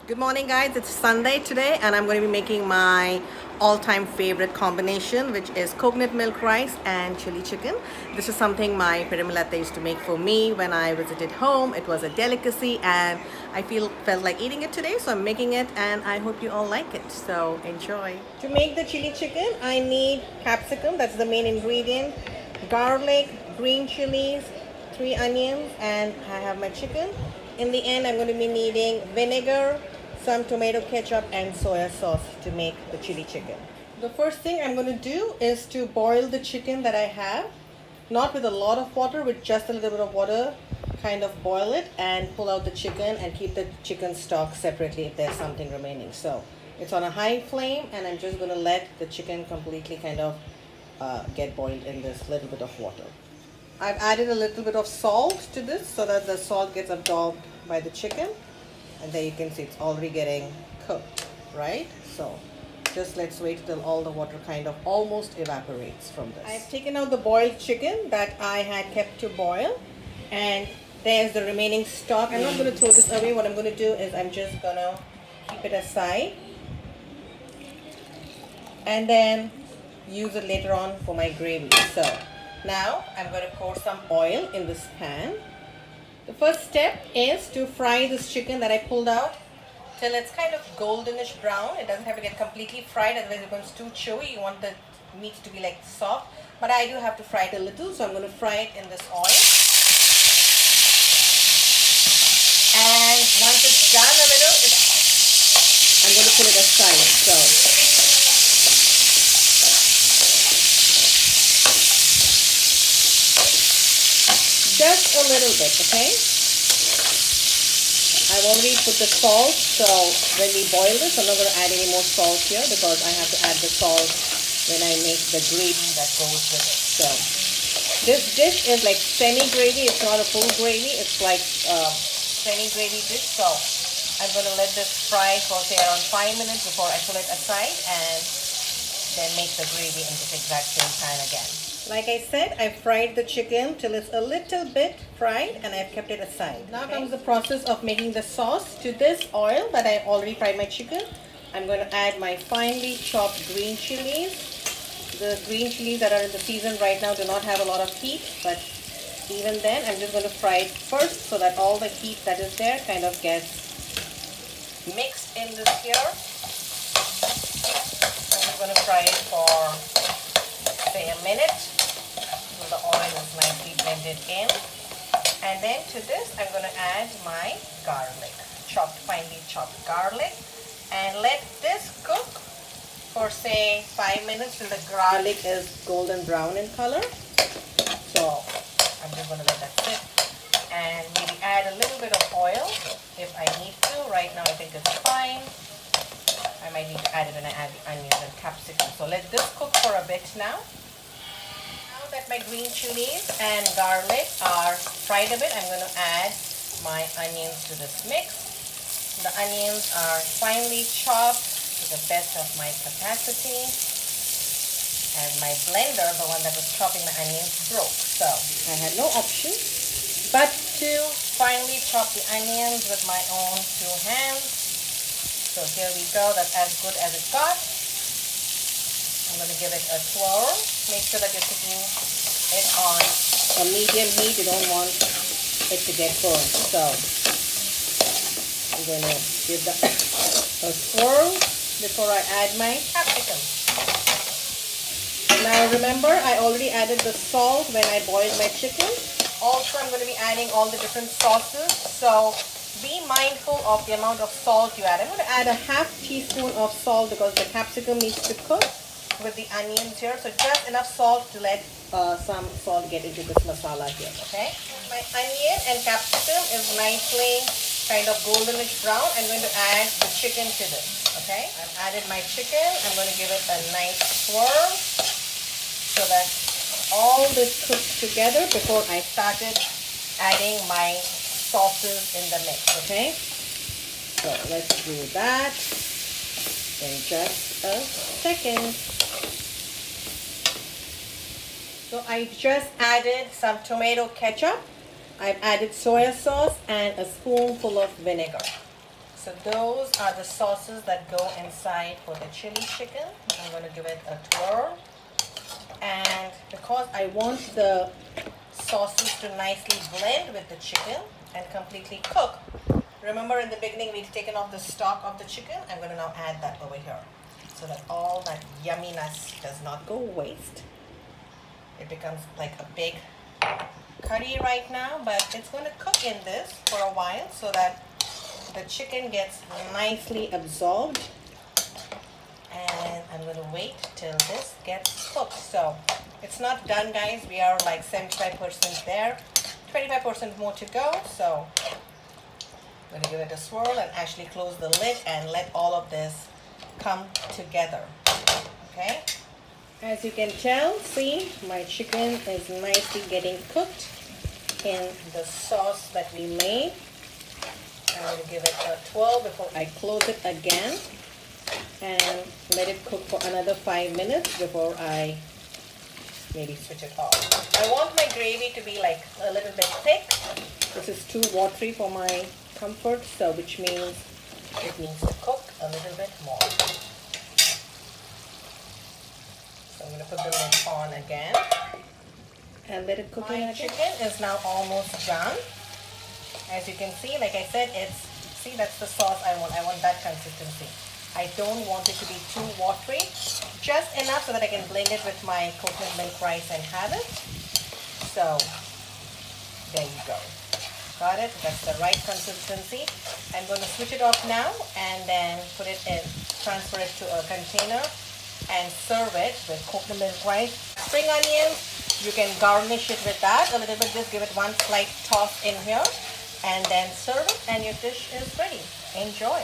Good morning, guys. It's Sunday today, and I'm going to be making my all-time favorite combination, which is coconut milk rice and chili chicken. This is something my Perimalatte used to make for me when I visited home. It was a delicacy, and I felt like eating it today, so I'm making it, and I hope you all like it. So enjoy. To make the chili chicken, I need capsicum. That's the main ingredient. Garlic, green chilies, 3 onions, and I have my chicken. In the end, I'm going to be needing vinegar, some tomato ketchup, and soya sauce to make the chili chicken. The first thing I'm going to do is to boil the chicken that I have, not with a lot of water, with just a little bit of water. Kind of boil it and pull out the chicken and keep the chicken stock separately if there's something remaining. So it's on a high flame, and I'm just going to let the chicken completely kind of get boiled in this little bit of water. I've added a little bit of salt to this so that the salt gets absorbed by the chicken, and there you can see it's already getting cooked, right? So just let's wait till all the water kind of almost evaporates from this. I've taken out the boiled chicken that I had kept to boil, and there's the remaining stock. I'm not going to throw this away. What I'm going to do is I'm just going to keep it aside and then use it later on for my gravy. So now I'm going to pour some oil in this pan. The first step is to fry this chicken that I pulled out till it's kind of goldenish brown. It doesn't have to get completely fried, otherwise it becomes too chewy. You want the meat to be like soft, but I do have to fry it a little, so I'm going to fry it in this oil. And once it's done a little, I'm going to put it aside. So just a little bit, okay? I've already put the salt, so when we boil this, I'm not going to add any more salt here because I have to add the salt when I make the gravy that goes with it. So this dish is like semi-gravy. It's not a full gravy. It's like semi-gravy dish. So I'm going to let this fry for say around 5 minutes before I pull it aside and then make the gravy in this exact same pan again. Like I said, I fried the chicken till it's a little bit fried, and I've kept it aside. Now comes the process of making the sauce. To this oil that I already fried my chicken, I'm going to add my finely chopped green chilies. The green chilies that are in the season right now do not have a lot of heat, but even then I'm just going to fry it first so that all the heat that is there kind of gets mixed in this here. I'm just going to fry it for say a minute. The oil is nicely blended in, and then to this I'm going to add my garlic, finely chopped garlic, and let this cook for say 5 minutes till the garlic is golden brown in color. So I'm just going to let that sit and maybe add a little bit of oil if I need to. Right now I think it's fine. I might need to add it when I add the onions and capsicum. So let this cook for a bit now. That my green chilies and garlic are fried a bit, I'm going to add my onions to this mix. The onions are finely chopped to the best of my capacity, and my blender, the one that was chopping the onions, broke, so I had no option but to finely chop the onions with my own 2 hands. So here we go. That's as good as it got. I'm going to give it a twirl. Make sure that you're cooking it on a medium heat. You don't want it to get burned. So I'm going to give that a swirl before I add my capsicum. Now remember, I already added the salt when I boiled my chicken. Also, I'm going to be adding all the different sauces. So be mindful of the amount of salt you add. I'm going to add a ½ teaspoon of salt because the capsicum needs to cook with the onions here, so just enough salt to let some salt get into this masala here, okay? My onion and capsicum is nicely kind of goldenish brown. I'm going to add the chicken to this, okay? I've added my chicken. I'm going to give it a nice swirl so that all this cooks together before I started adding my sauces in the mix, okay? So let's do that in just a second. So I just added some tomato ketchup. I've added soya sauce and a spoonful of vinegar. So those are the sauces that go inside for the chili chicken. I'm going to give it a twirl. And because I want the sauces to nicely blend with the chicken and completely cook. Remember in the beginning we'd taken off the stock of the chicken. I'm going to now add that over here so that all that yumminess does not go waste. It becomes like a big curry right now, but it's going to cook in this for a while so that the chicken gets nicely absorbed. And I'm going to wait till this gets cooked. So it's not done, guys. We are like 75% there, 25% more to go. So I'm going to give it a swirl and actually close the lid and let all of this come together. Okay. As you can tell, see, my chicken is nicely getting cooked in the sauce that we made. I'm going to give it a twirl before I close it again and let it cook for another 5 minutes before I maybe switch it off. I want my gravy to be like a little bit thick. This is too watery for my comfort, so which means it needs to cook a little bit more. So I'm going to put the lid on again and let it cook. My chicken is now almost done. As you can see, like I said, see, that's the sauce I want. I want that consistency. I don't want it to be too watery, just enough so that I can blend it with my coconut milk rice and have it. So there you go. Got it? That's the right consistency. I'm going to switch it off now and then put it in, transfer it to a container and serve it with coconut milk rice. Spring onions, you can garnish it with that a little bit. Just give it one slight toss in here and then serve it and your dish is ready. Enjoy.